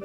I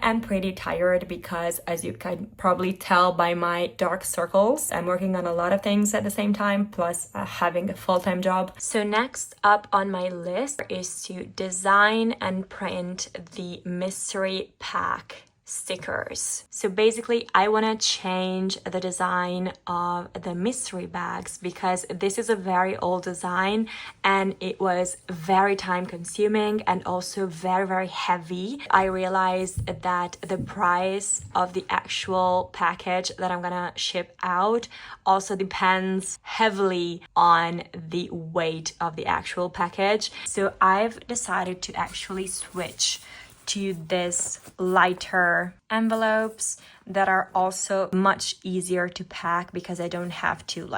am pretty tired because, as you can probably tell by my dark circles, I'm working on a lot of things at the same time, plus having a full-time job. So next up on my list is to design and print the mystery pack stickers. So basically I want to change the design of the mystery bags because this is a very old design and it was very time consuming and also very heavy. I realized that the price of the actual package that I'm gonna ship out also depends heavily on the weight of the actual package. So I've decided to actually switch to this lighter envelopes that are also much easier to pack because I don't have to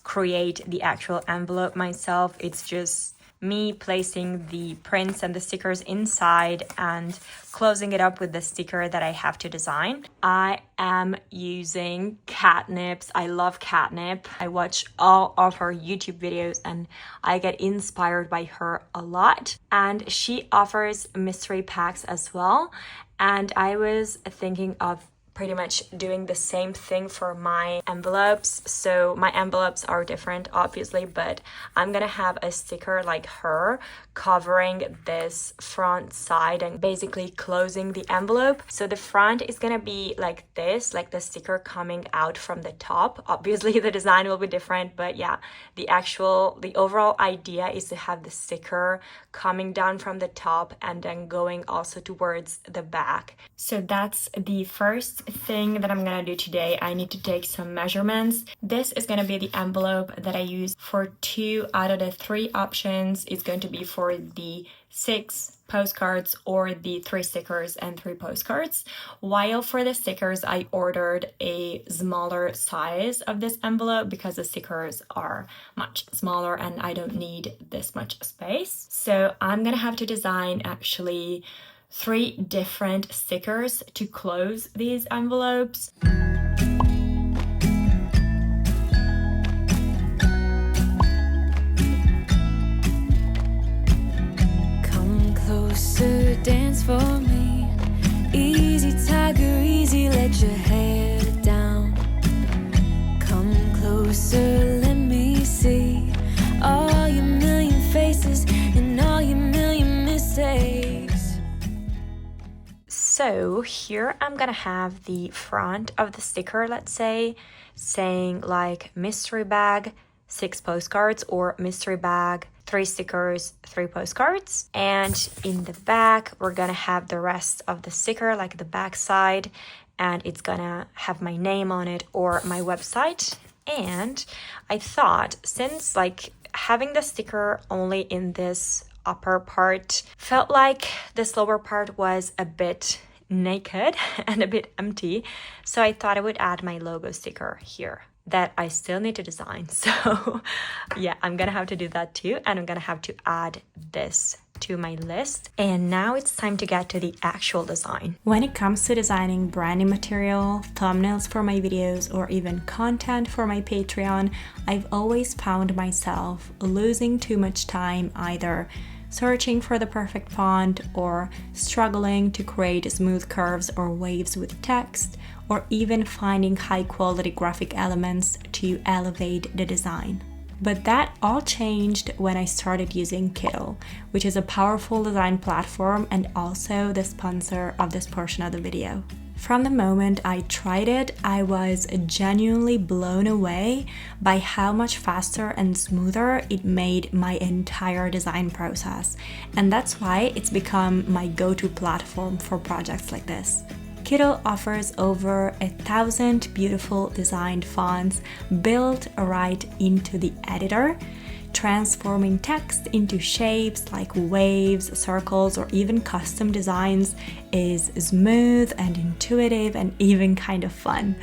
create the actual envelope myself. It's just me placing the prints and the stickers inside and closing it up with the sticker that I have to design. I am using Catnip's. I love Catnip. I watch all of her YouTube videos and I get inspired by her a lot. And she offers mystery packs as well. And I was thinking of pretty much doing the same thing for my envelopes. So my envelopes are different, obviously, but I'm gonna have a sticker like her covering this front side and basically closing the envelope. So the front is gonna be like this, like the sticker coming out from the top. Obviously the design will be different, but yeah, the overall idea is to have the sticker coming down from the top and then going also towards the back. So that's the first thing that I'm gonna do today. I need to take some measurements. This is gonna be the envelope that I use for 2 out of the 3 options. It's going to be for the 6 postcards or the 3 stickers and 3 postcards. While for the stickers, I ordered a smaller size of this envelope because the stickers are much smaller and I don't need this much space. So I'm gonna have to design actually 3 different stickers to close these envelopes. Come closer, dance for me. Easy, tiger, easy, let your hair down. Come closer, let me see all your million faces and all your million mistakes. So here I'm gonna have the front of the sticker, let's say, saying like mystery bag, 6 postcards, or mystery bag, 3 stickers, 3 postcards. And in the back, we're gonna have the rest of the sticker, like the back side, and it's gonna have my name on it or my website. And I thought, since having the sticker only in this upper part felt like this lower part was a bit naked and a bit empty, so I thought I would add my logo sticker here that I still need to design. So yeah, I'm gonna have to do that too, and I'm gonna have to add this to my list. And now it's time to get to the actual design. When it comes to designing branding material, thumbnails for my videos, or even content for my Patreon, I've always found myself losing too much time either searching for the perfect font or struggling to create smooth curves or waves with text, or even finding high quality graphic elements to elevate the design. But that all changed when I started using Kittl, which is a powerful design platform and also the sponsor of this portion of the video. From the moment I tried it, I was genuinely blown away by how much faster and smoother it made my entire design process. And that's why it's become my go-to platform for projects like this. Kittl offers over 1,000 beautiful designed fonts built right into the editor, transforming text into shapes like waves, circles, or even custom designs is smooth and intuitive and even kind of fun.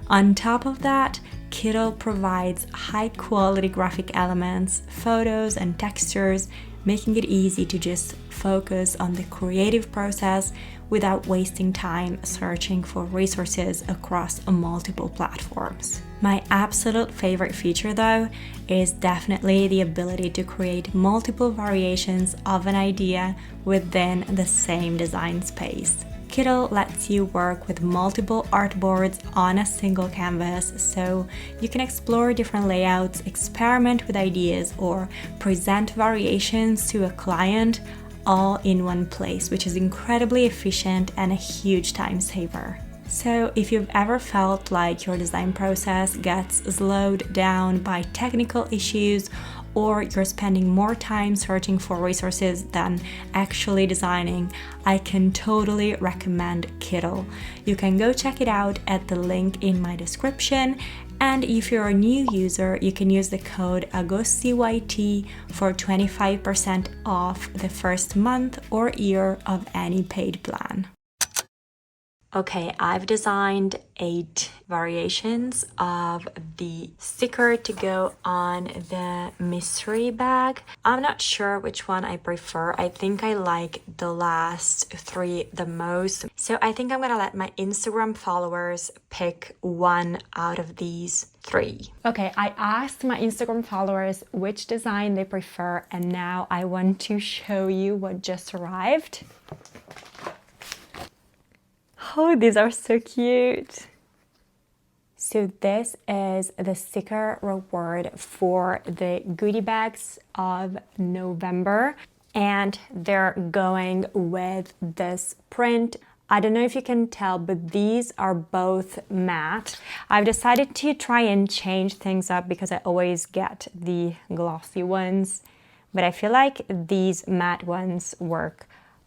On top of that, Kittl provides high-quality graphic elements, photos, and textures, making it easy to just focus on the creative process without wasting time searching for resources across multiple platforms. My absolute favorite feature, though, is definitely the ability to create multiple variations of an idea within the same design space. Kittl lets you work with multiple artboards on a single canvas, so you can explore different layouts, experiment with ideas, or present variations to a client all in one place, which is incredibly efficient and a huge time saver. So if you've ever felt like your design process gets slowed down by technical issues, or you're spending more time searching for resources than actually designing, I can totally recommend Kittl. You can go check it out at the link in my description, and if you're a new user, you can use the code AGOSTYT for 25% off the first month or year of any paid plan. Okay, I've designed 8 variations of the sticker to go on the mystery bag. I'm not sure which one I prefer. I think I like the last 3 the most. So I think I'm gonna let my Instagram followers pick one out of these 3. Okay, I asked my Instagram followers which design they prefer, and now I want to show you what just arrived. Oh, these are so cute. So this is the sticker reward for the goodie bags of November, and they're going with this print. I don't know if you can tell, but these are both matte. I've decided to try and change things up because I always get the glossy ones, but I feel like these matte ones work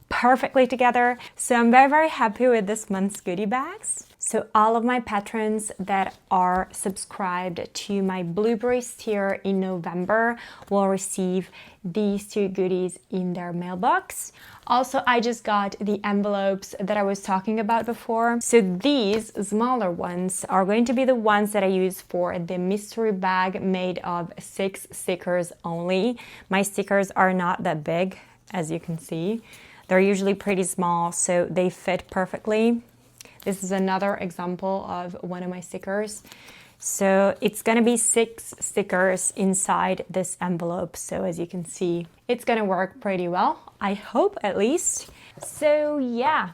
perfectly together. So I'm very, very happy with this month's goodie bags. So all of my patrons that are subscribed to my blueberries tier in November will receive these 2 goodies in their mailbox. Also, I just got the envelopes that I was talking about before. So these smaller ones are going to be the ones that I use for the mystery bag made of 6 stickers only. My stickers are not that big, as you can see. They're usually pretty small, so they fit perfectly. This is another example of one of my stickers. So it's gonna be 6 stickers inside this envelope. So as you can see, it's gonna work pretty well. I hope, at least. So yeah,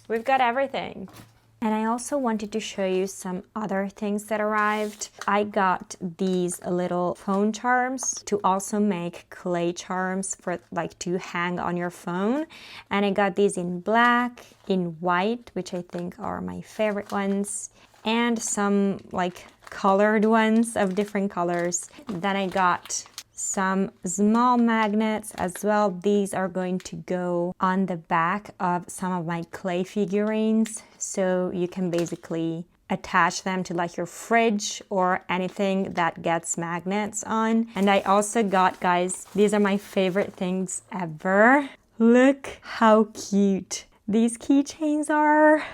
we've got everything. And I also wanted to show you some other things that arrived. I got these little phone charms to also make clay charms for like to hang on your phone. And I got these in black, in white, which I think are my favorite ones, and some like colored ones of different colors. Then I got some small magnets as well. These are going to go on the back of some of my clay figurines, so you can basically attach them to like your fridge or anything that gets magnets on. And I also got, guys, these are my favorite things ever. Look how cute these keychains are.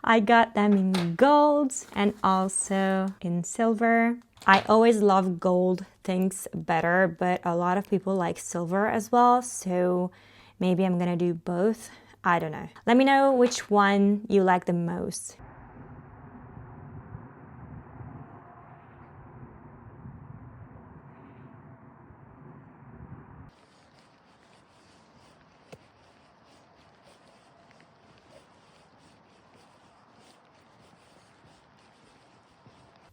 I got them in gold and also in silver. I always love gold things better, but a lot of people like silver as well, so maybe I'm gonna do both. I don't know. Let me know which one you like the most.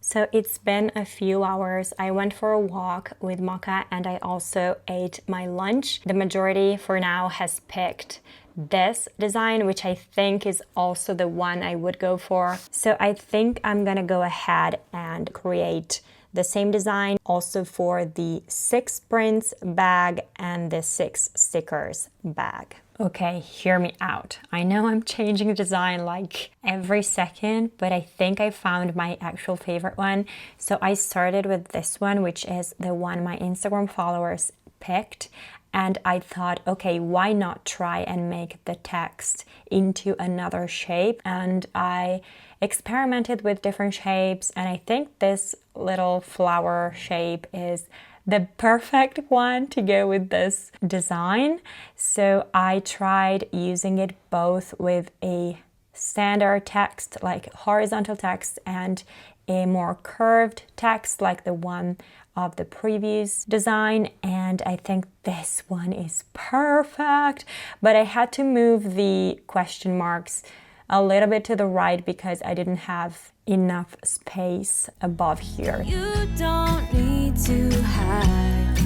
So it's been a few hours. I went for a walk with Mocha and I also ate my lunch. The majority for now has picked this design, which I think is also the one I would go for. So I think I'm gonna go ahead and create the same design also for the 6 prints bag and the 6 stickers bag. Okay, hear me out. I know I'm changing the design like every second, but I think I found my actual favorite one. So I started with this one, which is the one my Instagram followers picked. And I thought, okay, why not try and make the text into another shape? And I experimented with different shapes, and I think this little flower shape is the perfect one to go with this design. So I tried using it both with a standard text, like horizontal text, and a more curved text like the one of the previous design, and I think this one is perfect. But I had to move the question marks a little bit to the right because I didn't have enough space above here. You don't need to hide.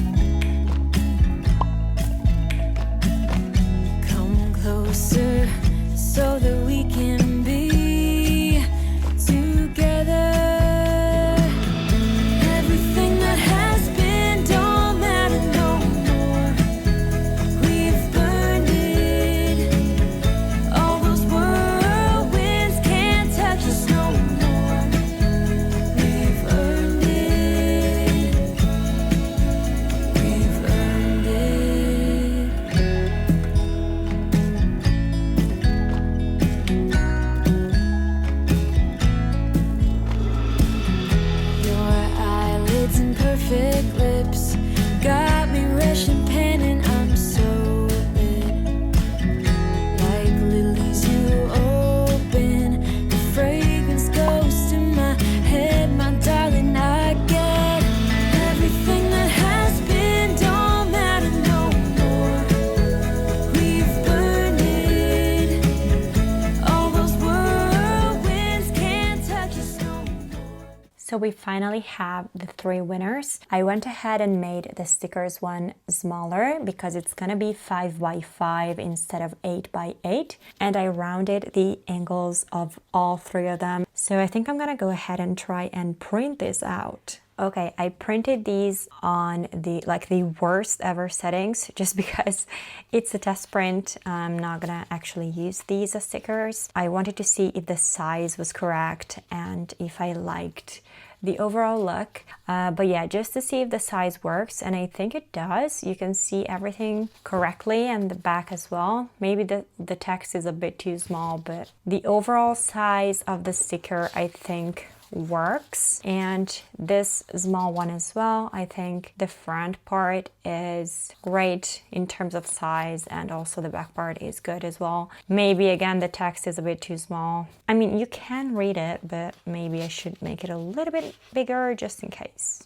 Come closer so that we can be together. Everything that has been don't matter no more. We've burned it. All those whirlwinds can't touch us no more. We've earned it. We've earned it. Your eyelids and perfect lips got me rushing, panting. I'm so lit, like lilies you open. The fragrance goes to my head, my darling. I get everything that has been don't matter no more. We've burned it. All those whirlwinds can't touch us no more. So we finally have the 3 winners. I went ahead and made the stickers one smaller because it's gonna be 5 by 5 instead of 8 by 8, and I rounded the angles of all 3 of them. So I think I'm gonna go ahead and try and print this out. Okay, I printed these on the worst ever settings just because it's a test print. I'm not gonna actually use these as stickers. I wanted to see if the size was correct and if I liked the overall look. But yeah, just to see if the size works, and I think it does. You can see everything correctly and the back as well. Maybe the text is a bit too small, but the overall size of the sticker I think works, and this small one as well. I think the front part is great in terms of size, and also the back part is good as well. Maybe again the text is a bit too small. I mean, you can read it, but maybe I should make it a little bit bigger just in case.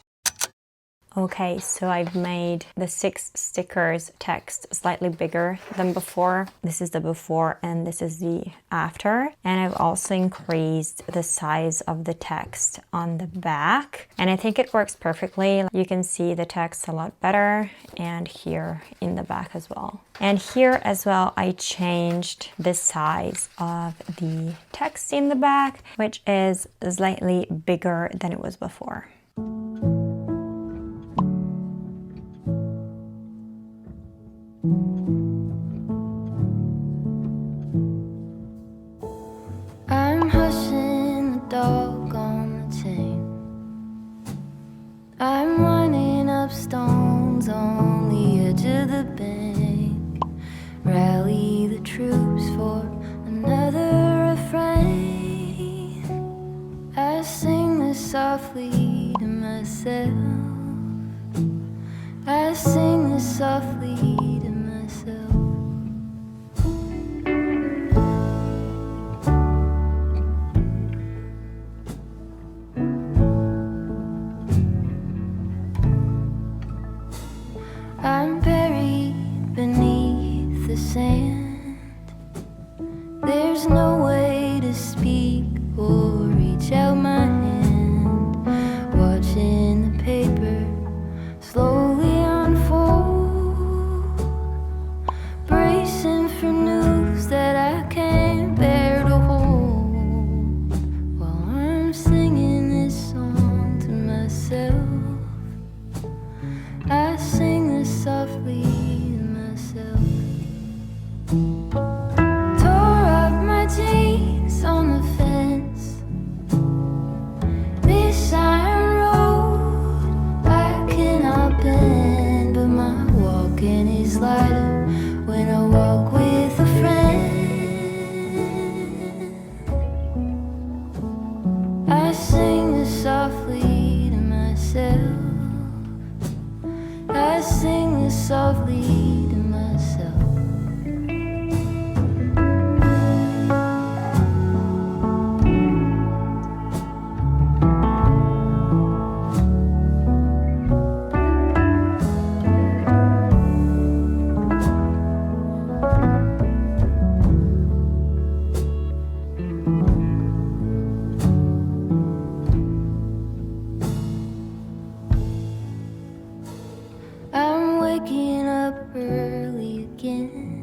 Okay, so I've made the 6 stickers text slightly bigger than before. This is the before and this is the after. And I've also increased the size of the text on the back. And I think it works perfectly. You can see the text a lot better, and here in the back as well. And here as well, I changed the size of the text in the back, which is slightly bigger than it was before. I'm hushing the dog on the chain. I'm running up stones on the edge of the bank. Rally the troops for another refrain. I sing this softly to myself. I sing this softly to myself. I'm buried beneath the sand. There's no way to speak or reach out my hand. Watching the paper slowly unfold, bracing for news that I can't bear to hold, while I'm singing this song to myself. I sing this softly to myself. Tore up my jeans on the fence. This iron road I cannot bend, but my walking is lighter when I walk with a friend. myself. I sing this softly to myself. I'm waking up early again.